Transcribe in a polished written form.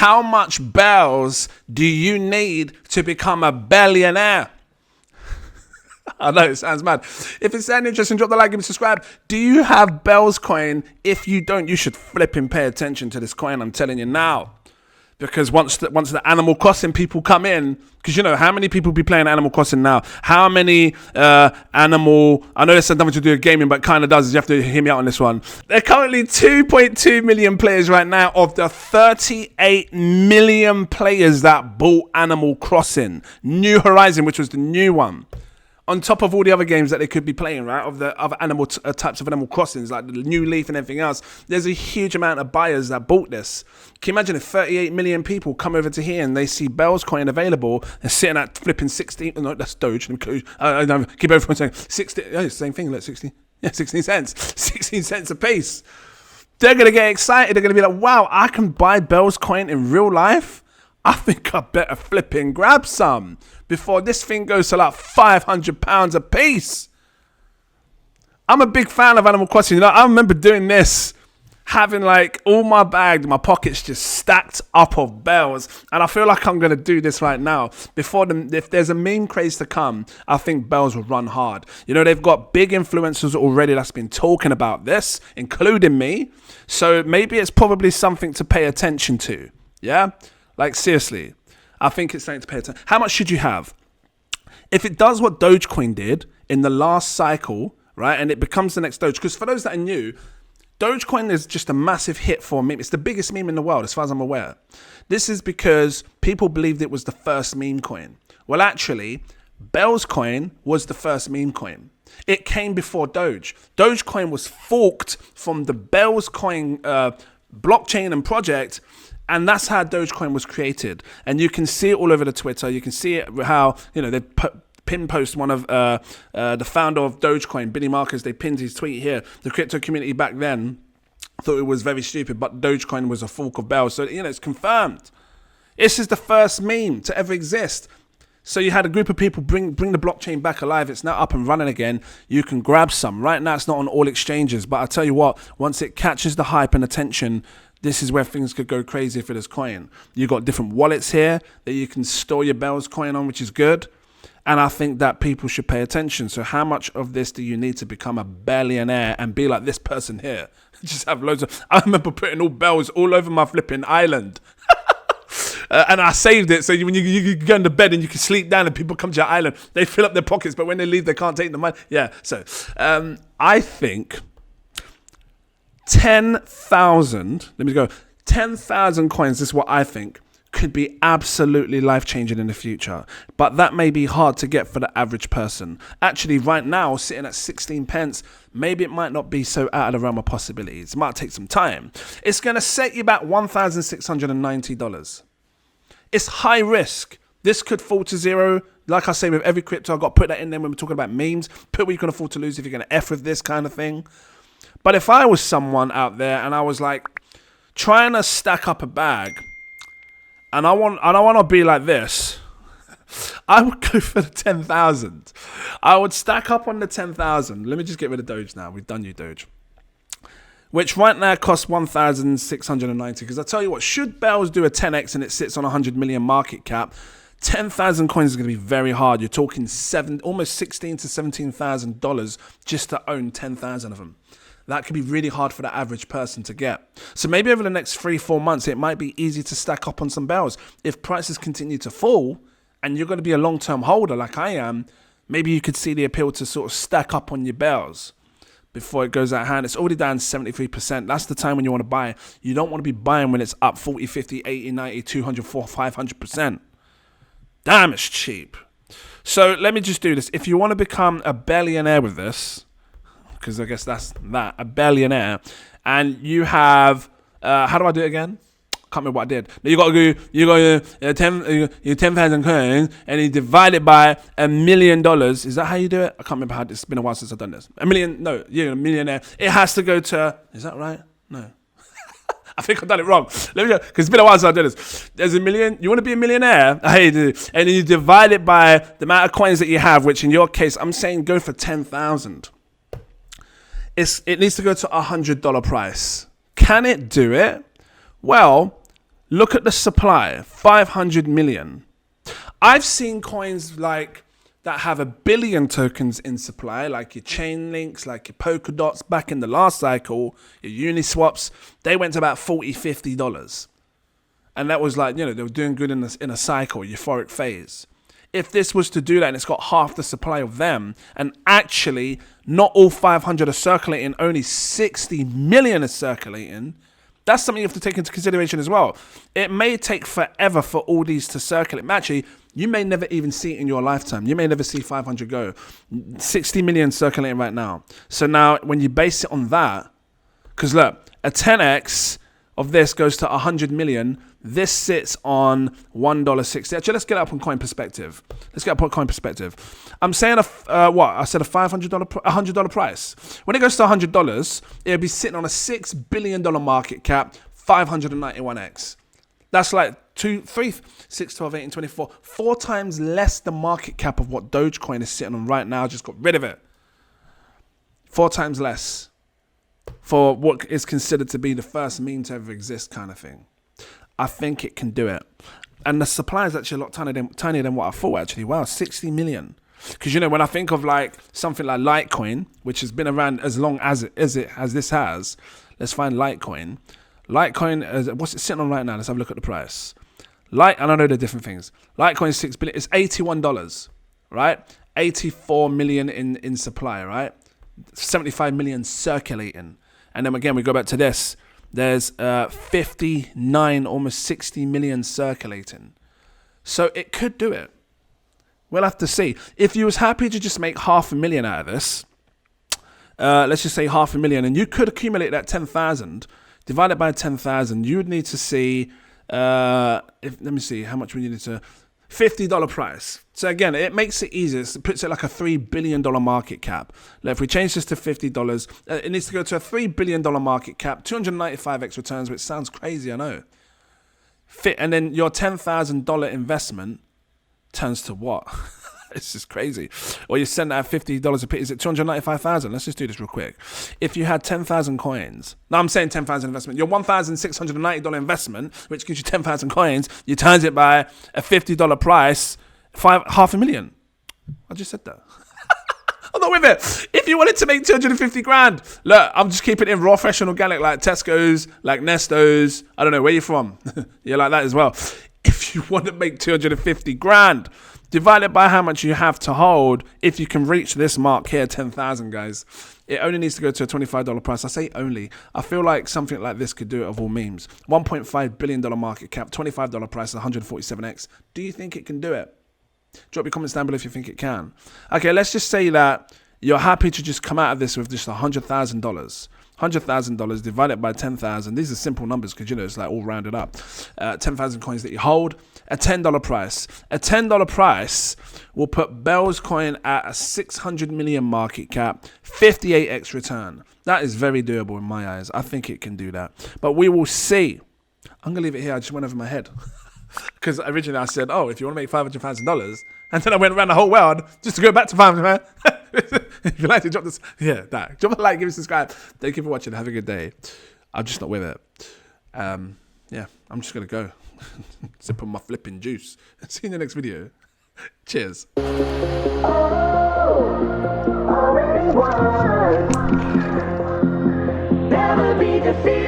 How much bells do you need to become a billionaire? I know it sounds mad. If it's any interesting, drop the like, give me subscribe. Do you have bellscoin? If you don't, you should flipping pay attention to this coin. I'm telling you now. Because once the Animal Crossing people come in, because you know how many people be playing Animal Crossing now? How many I know this has nothing to do with gaming, but kind of does. You have to hear me out on this one. There are currently 2.2 million players right now of the 38 million players that bought Animal Crossing New Horizon, which was the new one. On top of all the other games that they could be playing, right, of the other types of Animal Crossings, like the New Leaf and everything else, there's a huge amount of buyers that bought this. Can you imagine if 38 million people come over to here and they see bellscoin available and sitting at flipping 16, no, that's Doge, no, keep over for a second, 60, oh, same thing, look, 60, yeah, 16 cents, 16 cents a piece. They're going to get excited, they're going to be like, wow, I can buy bellscoin in real life? I think I better flip and grab some before this thing goes to like £500 a piece. I'm a big fan of Animal Crossing. You know, I remember doing this, having like all my bag, my pockets just stacked up of bells. And I feel like I'm going to do this right now. If there's a meme craze to come, I think bells will run hard. You know, they've got big influencers already that's been talking about this, including me. So maybe it's probably something to pay attention to. Yeah? Like, seriously, I think it's something to pay attention. How much should you have? If it does what Dogecoin did in the last cycle, right, and it becomes the next Doge, because for those that are new, Dogecoin is just a massive hit for a meme. It's the biggest meme in the world, as far as I'm aware. This is because people believed it was the first meme coin. Well, actually, bellscoin was the first meme coin. It came before Doge. Dogecoin was forked from the bellscoin blockchain and project. And that's how Dogecoin was created. And you can see it all over the Twitter. You can see it how, you know, they pin post one of the founder of Dogecoin, Billy Marcus. They pinned his tweet here. The crypto community back then thought it was very stupid, but Dogecoin was a fork of bells. So, you know, it's confirmed. This is the first meme to ever exist. So you had a group of people bring the blockchain back alive. It's now up and running again. You can grab some. Right now, it's not on all exchanges. But I tell you what, once it catches the hype and attention, this is where things could go crazy for this coin. You got different wallets here that you can store your bellscoin on, which is good. And I think that people should pay attention. So how much of this do you need to become a billionaire and be like this person here? Just have loads of... I remember putting all bells all over my flipping island. And I saved it. So when you go into bed and you can sleep down and people come to your island, they fill up their pockets. But when they leave, they can't take the money. Yeah. So I think... 10,000, let me go, 10,000 coins, this is what I think, could be absolutely life-changing in the future. But that may be hard to get for the average person. Actually, right now, sitting at 16 pence, maybe it might not be so out of the realm of possibilities. It might take some time. It's going to set you back $1,690. It's high risk. This could fall to zero. Like I say, with every crypto, I've got to put that in there when we're talking about memes. Put what you can afford to lose if you're going to F with this kind of thing. But if I was someone out there and I was like trying to stack up a bag and I want to be like this, I would go for the 10,000. I would stack up on the 10,000. Let me just get rid of Doge now. We've done you, Doge. Which right now costs 1,690. Because I tell you what, should Bells do a 10x and it sits on 100 million market cap, 10,000 coins is going to be very hard. You're talking almost $16,000 to $17,000 just to own 10,000 of them. That could be really hard for the average person to get. So maybe over the next 3-4 months, it might be easy to stack up on some bells. If prices continue to fall and you're going to be a long-term holder like I am, maybe you could see the appeal to sort of stack up on your bells before it goes out of hand. It's already down 73%. That's the time when you want to buy. You don't want to be buying when it's up 40, 50, 80, 90, 200, 400, 500%. Damn, it's cheap. So let me just do this. If you want to become a billionaire with this, because I guess that's that, a billionaire, and you have, how do I do it again? Can't remember what I did. You got to go, 10,000 coins, and you divide it by $1 million. Is that how you do it? I can't remember how. It's been a while since I've done this. A millionaire. It has to go to. Is that right? No. I think I've done it wrong. Let me go, because it's been a while since I've done this. There's $1 million. You want to be a millionaire? Hey, and then you divide it by the amount of coins that you have, which in your case, I'm saying go for 10,000. It needs to go to $100 price. Can it do it? Well, Look at the supply, 500 million. I've seen coins like that have 1 billion tokens in supply, like your chain links, like your polka dots back in the last cycle, your Uniswaps. They went to about $40, $50. And that was like, you know, they were doing good in a cycle, euphoric phase. If this was to do that and it's got half the supply of them, and actually not all 500 are circulating, only 60 million are circulating, that's something you have to take into consideration as well. It may take forever for all these to circulate. Actually, you may never even see it in your lifetime. You may never see 500 go. 60 million circulating right now. So now when you base it on that, because look, a 10x of this goes to 100 million. This sits on $1.60. Actually, let's get it up on coin perspective. Let's get up on coin perspective. I'm saying I said a $100 price. When it goes to $100, it'll be sitting on a $6 billion market cap, 591x. That's like 2, 3, 6, 12, 18, 24. 4 times less the market cap of what Dogecoin is sitting on right now. Just got rid of it. 4 times less for what is considered to be the first meme to ever exist kind of thing. I think it can do it. And the supply is actually a lot tinier than what I thought, actually. Wow, 60 million. Because, you know, when I think of like something like Litecoin, which has been around as long as this has, let's find Litecoin. Litecoin, what's it sitting on right now? Let's have a look at the price. And I know they're different things. Litecoin is 6 billion. It's $81, right? 84 million in supply, right? 75 million circulating. And then again, we go back to this. There's 59, almost 60 million circulating. So it could do it. We'll have to see. If you was happy to just make 500,000 out of this, let's just say 500,000, and you could accumulate that 10,000, divided by 10,000, you would need to see, let me see, how much we needed to, $50 price. So again, it makes it easier. It puts it like a $3 billion market cap. Now, if we change this to $50, it needs to go to a $3 billion market cap, 295x returns, which sounds crazy, I know. And then your $10,000 investment turns to what? It's just crazy. Or you send out $50 a piece. Is it 295,000? Let's just do this real quick. If you had 10,000 coins, now I'm saying 10,000 investment, your $1,690 investment, which gives you 10,000 coins, you times it by a $50 price, 500,000. I just said that. I'm not with it. If you wanted to make 250 grand, look, I'm just keeping it in raw, fresh and organic, like Tesco's, like Nestos. I don't know, where you from? You're like that as well. If you want to make 250 grand, divide it by how much you have to hold. If you can reach this mark here, 10,000, guys, it only needs to go to a $25 price. I say only. I feel like something like this could do it of all memes. $1.5 billion market cap, $25 price, 147x. Do you think it can do it? Drop your comments down below if you think it can. Okay, let's just say that you're happy to just come out of this with just $100,000. $100,000 divided by 10,000. These are simple numbers because, you know, it's like all rounded up. 10,000 coins that you hold. A $10 price. A $10 price will put bellscoin at a 600 million market cap, 58x return. That is very doable in my eyes. I think it can do that. But we will see. I'm going to leave it here. I just went over my head. Because originally I said, oh, if you want to make $500,000, and then I went around the whole world just to go back to 500, man. If you like to drop this, drop a like, give me a subscribe. Thank you for watching. Have a good day. I'm just not with it. Yeah, I'm just gonna go sip on my flipping juice. See you in the next video. Cheers. Never be defeated.